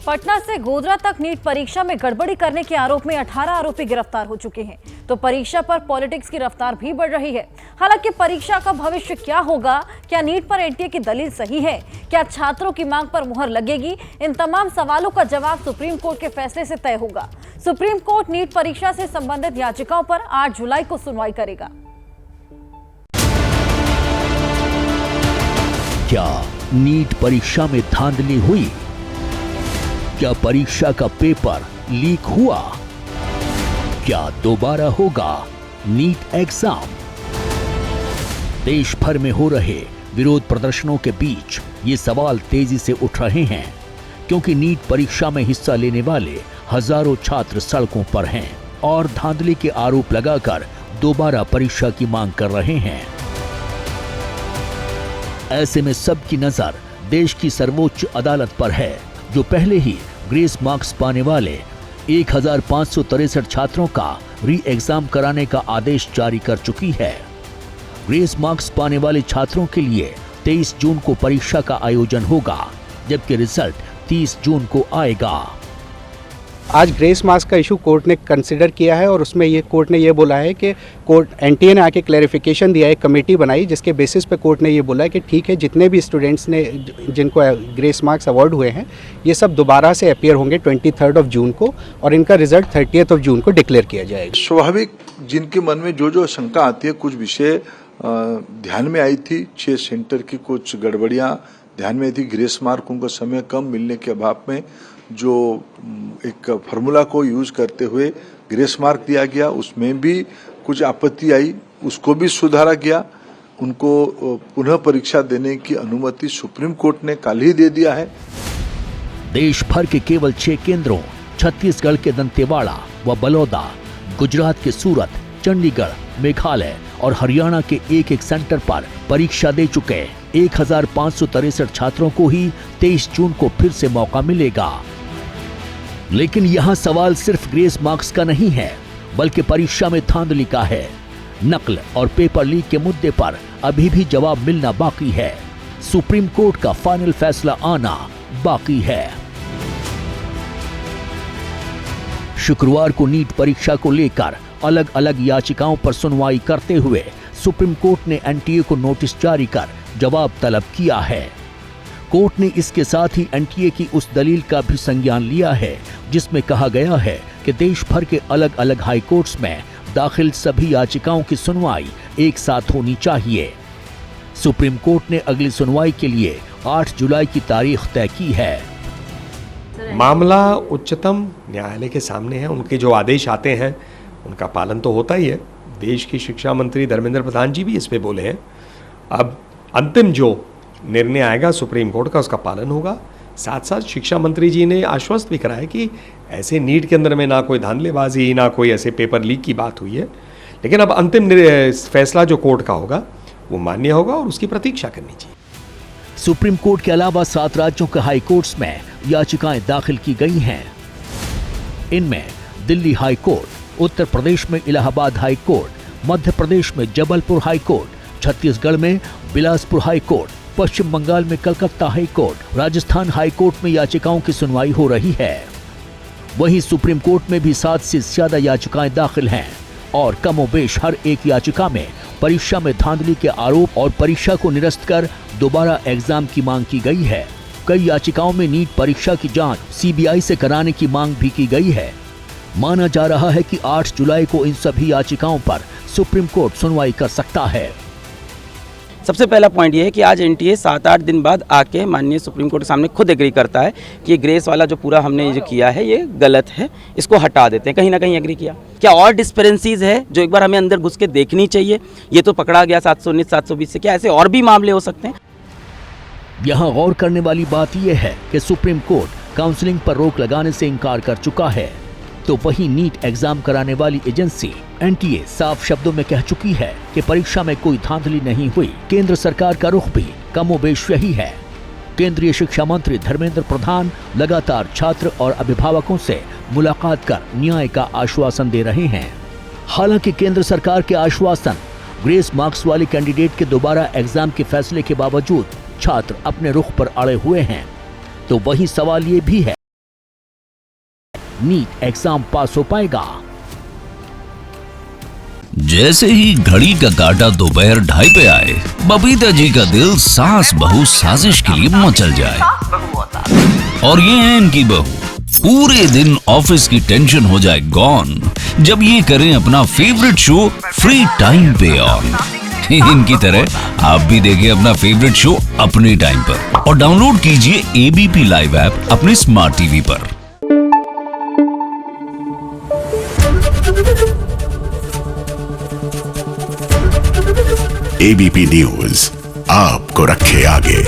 पटना से गोधरा तक नीट परीक्षा में गड़बड़ी करने के आरोप में 18 आरोपी गिरफ्तार हो चुके हैं। तो परीक्षा पर पॉलिटिक्स की रफ्तार भी बढ़ रही है। हालांकि परीक्षा का भविष्य क्या होगा, क्या नीट पर एनटीए की दलील सही है, क्या छात्रों की मांग पर मुहर लगेगी, इन तमाम सवालों का जवाब सुप्रीम कोर्ट के फैसले से तय होगा। सुप्रीम कोर्ट नीट परीक्षा से संबंधित याचिकाओं पर 8 जुलाई को सुनवाई करेगा। क्या नीट परीक्षा में धांधली हुई? क्या परीक्षा का पेपर लीक हुआ? क्या दोबारा होगा नीट एग्जाम? देश भर में हो रहे विरोध प्रदर्शनों के बीच ये सवाल तेजी से उठ रहे हैं, क्योंकि नीट परीक्षा में हिस्सा लेने वाले हजारों छात्र सड़कों पर हैं और धांधली के आरोप लगाकर दोबारा परीक्षा की मांग कर रहे हैं। ऐसे में सबकी नजर देश की सर्वोच्च अदालत पर है, जो पहले ही ग्रेस मार्क्स पाने वाले 1563 छात्रों का री एग्जाम कराने का आदेश जारी कर चुकी है। ग्रेस मार्क्स पाने वाले छात्रों के लिए 23 जून को परीक्षा का आयोजन होगा, जबकि रिजल्ट 30 जून को आएगा। आज ग्रेस मार्क्स का इशू कोर्ट ने कंसिडर किया है और उसमें ये कोर्ट ने ये बोला है कि कोर्ट एनटीए ने आके क्लैरिफिकेशन दिया है, कमेटी बनाई जिसके बेसिस पे कोर्ट ने ये बोला है कि ठीक है, जितने भी स्टूडेंट्स ने जिनको ग्रेस मार्क्स अवार्ड हुए हैं ये सब दोबारा से अपीयर होंगे 23 जून को और इनका रिजल्ट 30 जून को डिक्लेयर किया जाएगा। स्वाभाविक जिनके मन में जो शंका आती है, कुछ विषय ध्यान में आई थी, 6 सेंटर की कुछ गड़बड़ियां ध्यान में आई थी। ग्रेस मार्क उनको समय कम मिलने के अभाव में जो एक फार्मूला को यूज करते हुए ग्रेस मार्क दिया गया, उसमें भी कुछ आपत्ति आई, उसको भी सुधारा गया। उनको पुनः परीक्षा देने की अनुमति सुप्रीम कोर्ट ने कल ही दे दिया है। देश भर के केवल 6 केंद्रों छत्तीसगढ़ के दंतेवाड़ा व बलौदा, गुजरात के सूरत, चंडीगढ़, मेघालय और हरियाणा के एक सेंटर पर परीक्षा दे चुके 1563 छात्रों को ही 23 जून को फिर से मौका मिलेगा। लेकिन यहाँ सवाल सिर्फ ग्रेस मार्क्स का नहीं है, बल्कि परीक्षा में धांधली का है। नकल और पेपर लीक के मुद्दे पर अभी भी जवाब मिलना बाकी है। सुप्रीम कोर्ट का फाइनल फैसला आना बाकी है। शुक्रवार को नीट परीक्षा को लेकर अलग अलग याचिकाओं पर सुनवाई करते हुए सुप्रीम कोर्ट ने एनटीए को नोटिस जारी कर जवाब तलब किया है। कोर्ट ने इसके साथ ही एनटीए की उस दलील का भी संज्ञान लिया है जिसमें कहा गया है कि देश भर के अलग अलग हाई कोर्ट्स में दाखिल सभी याचिकाओं की सुनवाई एक साथ होनी चाहिए। सुप्रीम कोर्ट ने अगली सुनवाई के लिए 8 जुलाई की तारीख तय की है। मामला उच्चतम न्यायालय के सामने है, उनके जो आदेश आते हैं उनका पालन तो होता ही है। देश की शिक्षा मंत्री धर्मेंद्र प्रधान जी भी इस पे बोले हैं। अब अंतिम जो निर्णय आएगा सुप्रीम कोर्ट का, उसका पालन होगा। साथ साथ शिक्षा मंत्री जी ने आश्वस्त भी कराया कि ऐसे नीट के अंदर में ना कोई धांधलेबाजी, ना कोई ऐसे पेपर लीक की बात हुई है। लेकिन अब अंतिम फैसला जो कोर्ट का होगा वो मान्य होगा और उसकी प्रतीक्षा करनी चाहिए। सुप्रीम कोर्ट के अलावा 7 राज्यों के हाई कोर्ट्स में याचिकाएं दाखिल की गई हैं। इनमें दिल्ली हाई कोर्ट, उत्तर प्रदेश में इलाहाबाद हाई कोर्ट, मध्य प्रदेश में जबलपुर हाई कोर्ट, छत्तीसगढ़ में बिलासपुर हाई कोर्ट, पश्चिम बंगाल में Calcutta high court, Rajasthan high court में याचिकाओं की सुनवाई हो रही है। वहीं सुप्रीम कोर्ट में भी 7 से ज्यादा याचिकाएं दाखिल हैं और कमोबेश हर एक याचिका में परीक्षा में धांधली के आरोप और परीक्षा को निरस्त कर दोबारा एग्जाम की मांग की गई है। कई याचिकाओं में नीट परीक्षा की जांच सीबीआई से कराने की मांग भी की गई है। माना जा रहा है कि 8 जुलाई को इन सभी याचिकाओं पर सुप्रीम कोर्ट सुनवाई कर सकता है। सबसे पहला पॉइंट ये है कि आज एनटीए 7-8 दिन बाद आके माननीय सुप्रीम कोर्ट के सामने खुद एग्री करता है कि ये ग्रेस वाला जो पूरा हमने जो किया है ये गलत है, इसको हटा देते हैं। कहीं ना कहीं एग्री किया। क्या और डिस्पेरेंसीज है जो एक बार हमें अंदर घुस के देखनी चाहिए? ये तो पकड़ा गया 719, 720 से, क्या ऐसे और भी मामले हो सकते हैं? यहाँ गौर करने वाली बात यह है कि सुप्रीम कोर्ट काउंसलिंग पर रोक लगाने से इनकार कर चुका है, तो वहीं नीट एग्जाम कराने वाली एजेंसी एनटीए साफ शब्दों में कह चुकी है कि परीक्षा में कोई धांधली नहीं हुई। केंद्र सरकार का रुख भी कमोबेश यही है। केंद्रीय शिक्षा मंत्री धर्मेंद्र प्रधान लगातार छात्र और अभिभावकों से मुलाकात कर न्याय का आश्वासन दे रहे हैं। हालांकि केंद्र सरकार के आश्वासन, ग्रेस मार्क्स वाले कैंडिडेट के दोबारा एग्जाम के फैसले के बावजूद छात्र अपने रुख पर अड़े हुए हैं। तो वही सवाल ये भी है नीट एग्जाम पास हो पाएगा। जैसे ही घड़ी का काटा दोपहर 2:30 पे आए, बबीता जी का दिल सास बहू साजिश के लिए मचल जाए। और ये है इनकी बहू, पूरे दिन ऑफिस की टेंशन हो जाए गॉन जब ये करें अपना फेवरेट शो फ्री टाइम पे ऑन। इनकी तरह आप भी देखें अपना फेवरेट शो अपने टाइम पर और डाउनलोड कीजिए एबीपी लाइव ऐप अपने स्मार्ट टीवी पर। एबीपी न्यूज आपको रखे आगे।